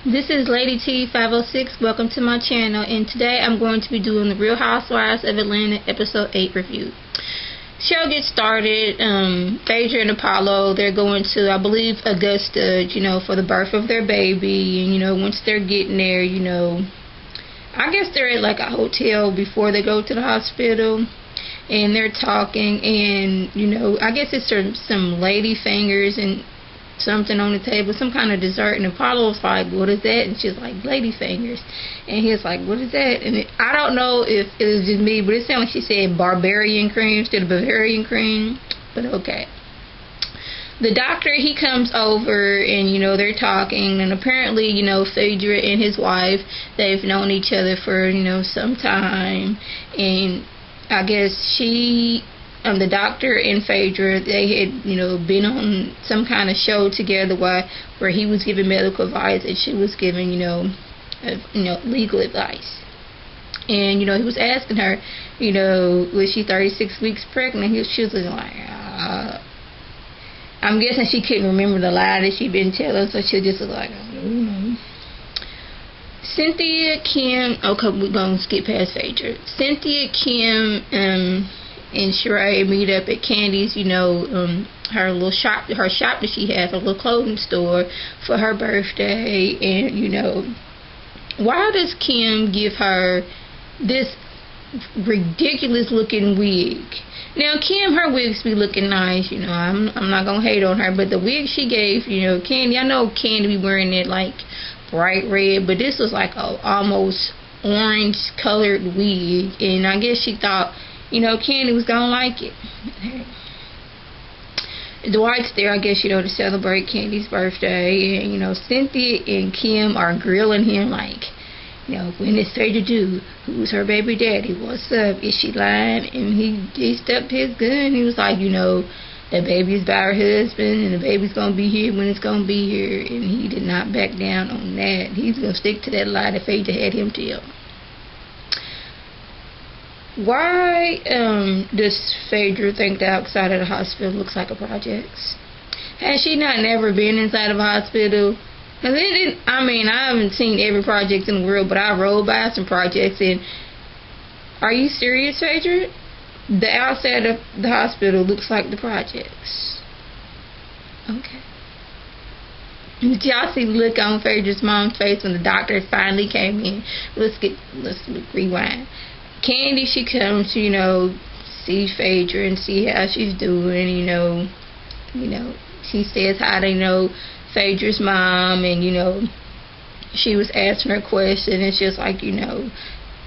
This is Lady T506. Welcome to my channel, and today I'm going to be doing the Real Housewives of Atlanta episode 8 review. Show gets started. Phaedra and Apollo, they're going to, I believe, Augusta, for the birth of their baby. And once they're getting there, I guess they're at like a hotel before they go to the hospital, and they're talking, and I guess it's some lady fingers and something on the table, some kind of dessert, and Apollo's like, what is that? And she's like, lady fingers. And he's like, what is that? And I don't know if it was just me, but it sounded like she said barbarian cream instead of Bavarian cream, but okay. The doctor, he comes over, and they're talking, and apparently Phaedra and his wife, they've known each other for some time, and I guess the doctor and Phaedra, they had, been on some kind of show together where he was giving medical advice and she was giving, legal advice. And, he was asking her, was she 36 weeks pregnant? She was like, I'm guessing she couldn't remember the lie that she'd been telling, so she just was like, I don't know. Cynthia, Kim, okay, we're going to skip past Phaedra. Cynthia, Kim, and Sheree meet up at Candy's, her little shop, that she has, a little clothing store for her birthday. And, why does Kim give her this ridiculous looking wig? Now, Kim, her wigs be looking nice, I'm not going to hate on her, but the wig she gave, Candy, I know Candy be wearing it like bright red, but this was like a almost orange colored wig, and I guess she thought Candy was gonna like it. Dwight's there, I guess, to celebrate Candy's birthday. And, Cynthia and Kim are grilling him like, when did Phaedra do? Who's her baby daddy? What's up? Is she lying? And he stuck to his gun. He was like, the baby's by her husband, and the baby's gonna be here when it's gonna be here. And he did not back down on that. He's gonna stick to that lie that Phaedra had him tell. Why does Phaedra think the outside of the hospital looks like a projects? Has she not never been inside of a hospital? I haven't seen every project in the world, but I rode by some projects, and are you serious, Phaedra? The outside of the hospital looks like the projects. Okay. Did y'all see the look on Phaedra's mom's face when the doctor finally came in? Let's rewind. Candy, she comes to, see Phaedra and see how she's doing, she says hi to, Phaedra's mom, and, she was asking her question, and she was like,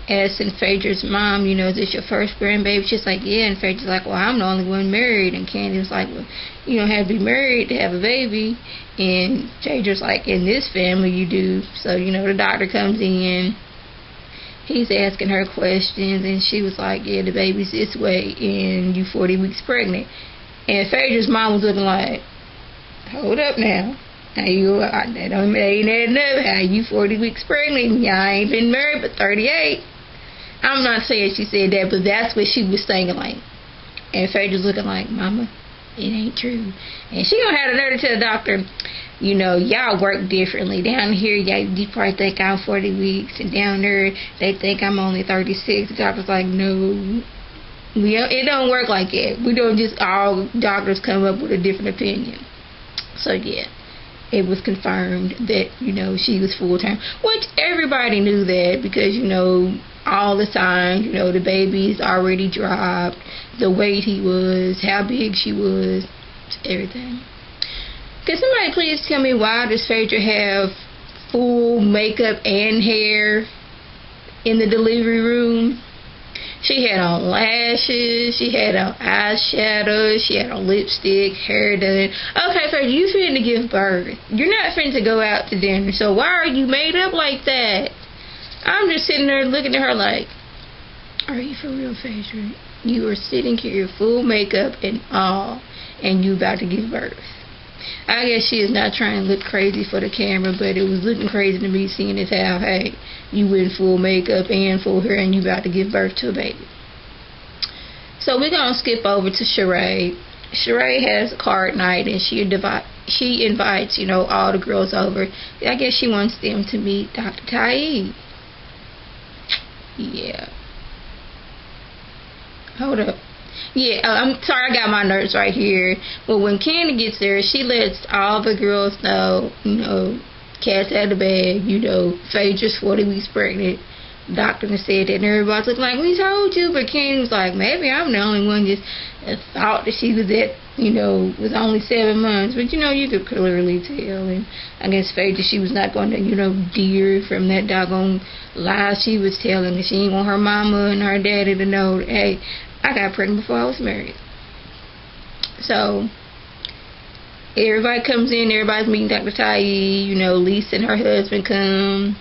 asking Phaedra's mom, is this your first grandbaby? She's like, yeah, and Phaedra's like, well, I'm the only one married, and Candy was like, well, you don't have to be married to have a baby, and Phaedra's like, in this family you do. So, the doctor comes in, he's asking her questions, and she was like, yeah, the baby's this way, and you 40 weeks pregnant. And Phaedra's mom was looking like, hold up now. That ain't adding up. How you 40 weeks pregnant? Y'all ain't been married but 38. I'm not saying she said that, but that's what she was thinking like. And Phaedra's looking like, Mama, it ain't true. And she gonna have the nerve to tell the doctor, y'all work differently. Down here, you probably think I'm 40 weeks, and down there, they think I'm only 36. The doctor's like, no, it don't work like that. We don't just all doctors come up with a different opinion. So, yeah, it was confirmed that, she was full-term, which everybody knew that because, all the signs, the baby's already dropped, the weight he was, how big she was, everything. Can somebody please tell me why does Phaedra have full makeup and hair in the delivery room? She had on lashes, she had on eyeshadow, she had on lipstick, hair done. Okay, Phaedra, you finna give birth. You're not finna go out to dinner, so why are you made up like that? I'm just sitting there looking at her like, are you for real, Phaedra? You are sitting here full makeup and all, and you about to give birth. I guess she is not trying to look crazy for the camera, but it was looking crazy to me seeing as how, hey, you in full makeup and full hair and you about to give birth to a baby. So we're going to skip over to Sheree. Sheree has a card night, and she she invites, all the girls over. I guess she wants them to meet Dr. Tai. Yeah. Hold up. Yeah, I'm sorry, I got my notes right here. But when Candy gets there, she lets all the girls know, cat's out of the bag, Phaedra's 40 weeks pregnant. Doctor said that, and everybody's looking like, we told you. But Candy was like, maybe I'm the only one just thought that she was was only 7 months. But, you could clearly tell. And I guess Phaedra, she was not going to, deer from that doggone lie she was telling. And she didn't want her mama and her daddy to know that, hey, I got pregnant before I was married. So everybody comes in, everybody's meeting Dr. Tai. Lisa and her husband come,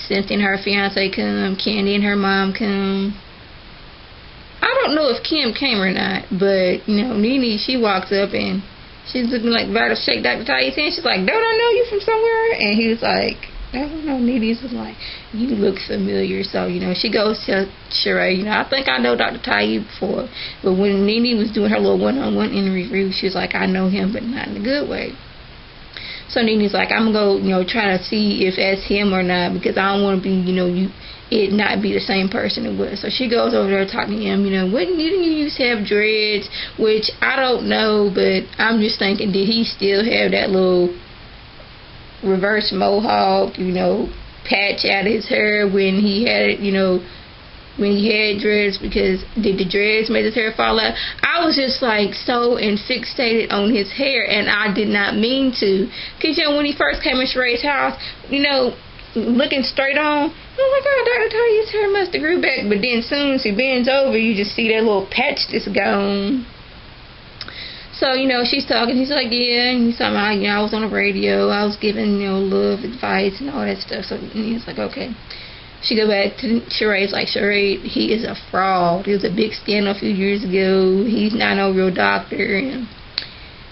Cynthia and her fiance come, Candy and her mom come. I don't know if Kim came or not, but Nene, she walks up and she's looking like about to shake Dr. Tai's hand. She's like, don't I know you from somewhere? And he was like, I don't know. Nene's was like, you look familiar. So, she goes to Sheree, I think I know Dr. Tai before. But when Nene was doing her little one-on-one interview, she was like, I know him, but not in a good way. So Nene's like, I'm going to go, try to see if that's him or not, because I don't want to be, it not be the same person it was. So she goes over there talking to him, didn't you used to have dreads? Which I don't know, but I'm just thinking, did he still have that little reverse mohawk, patch out his hair when he had it, when he had dreads? Because did the dreads make his hair fall out? I was just like so fixated on his hair, and I did not mean to. Because, when he first came in Sheree's house, looking straight on, I was like, oh, Dr. Tai's hair must have grew back. But then as soon as he bends over, you just see that little patch that's gone. So, she's talking. He's like, yeah. And he's talking about, I was on the radio. I was giving, love advice and all that stuff. So he's like, okay. She go back to Sheree's like, Sheree, he is a fraud. There was a big scandal a few years ago. He's not no real doctor. And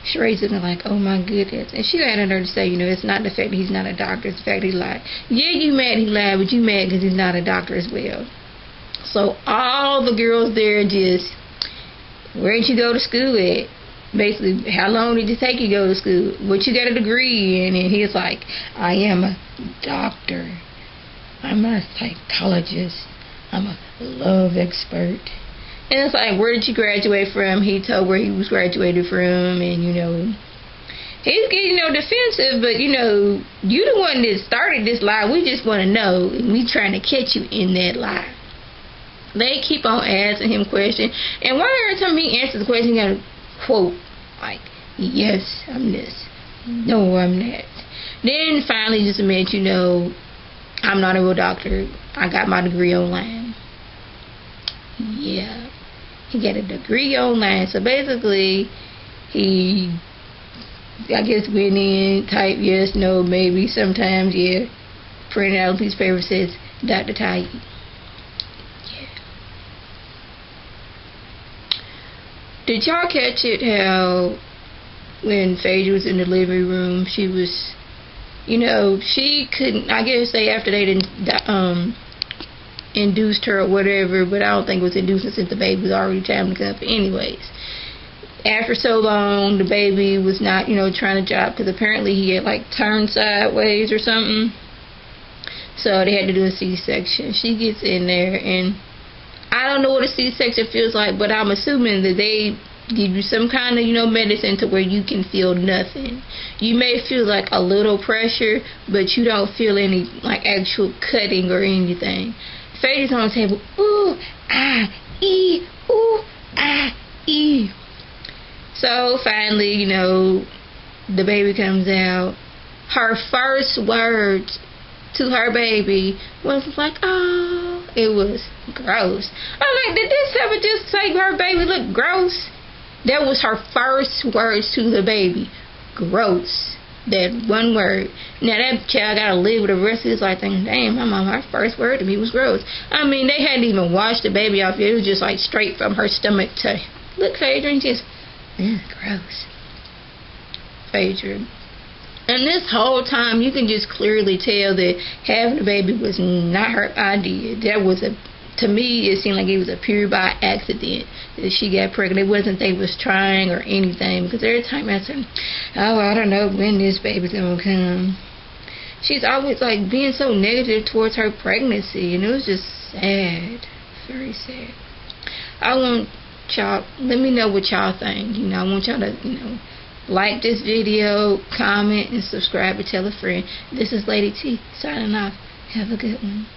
Sheree's looking like, oh my goodness. And she had her to say, it's not the fact that he's not a doctor, it's the fact that he lied. Yeah, you mad he lied, but you mad because he's not a doctor as well. So all the girls there just, where did you go to school at? Basically, how long did it take you to go to school? What you got a degree in? And he's like, I am a doctor. I'm a psychologist. I'm a love expert. And it's like, where did you graduate from? He told where he was graduated from, and he's getting defensive, but you the one that started this lie. We just want to know, and we trying to catch you in that lie. They keep on asking him questions, and why every time he answers the question, he got a quote like, yes, I'm this, no, I'm that. Then finally just admit, I'm not a real doctor. I got my degree online. Yeah. He got a degree online. So basically, he, I guess, went in, typed yes, no, maybe, sometimes, yeah. Printed out a piece of paper that says, Dr. Tai. Yeah. Did y'all catch it how when Phaedra was in the living room, she was, she couldn't, I guess after they didn't, induced her or whatever, but I don't think it was inducing since the baby was already time to come. But anyways, after so long, the baby was not, trying to drop, because apparently he had turned sideways or something. So they had to do a C-section. She gets in there, and I don't know what a C-section feels like, but I'm assuming that they give you some kind of, medicine to where you can feel nothing. You may feel a little pressure, but you don't feel any actual cutting or anything. Phaedra's on the table. Ooh, ah, ee, ooh, ah, ee. So finally, the baby comes out. Her first words to her baby was like, oh, it was gross. I'm like, did this ever just say her baby looked gross? That was her first words to the baby. Gross. That one word. Now that child gotta live with the rest of his life thinking, damn, my mom, her first word to me was gross. I mean, they hadn't even washed the baby off yet. It was just straight from her stomach to, look, Phaedra, and just, gross. Phaedra. And this whole time, you can just clearly tell that having a baby was not her idea. That was a to me, it seemed like it was a pure by accident that she got pregnant. It wasn't they was trying or anything, because every time I said, oh, I don't know when this baby's gonna come, she's always like being so negative towards her pregnancy, and it was just sad, very sad. I want y'all, let me know what y'all think. I want y'all to, like this video, comment, and subscribe, and tell a friend. This is Lady T signing off. Have a good one.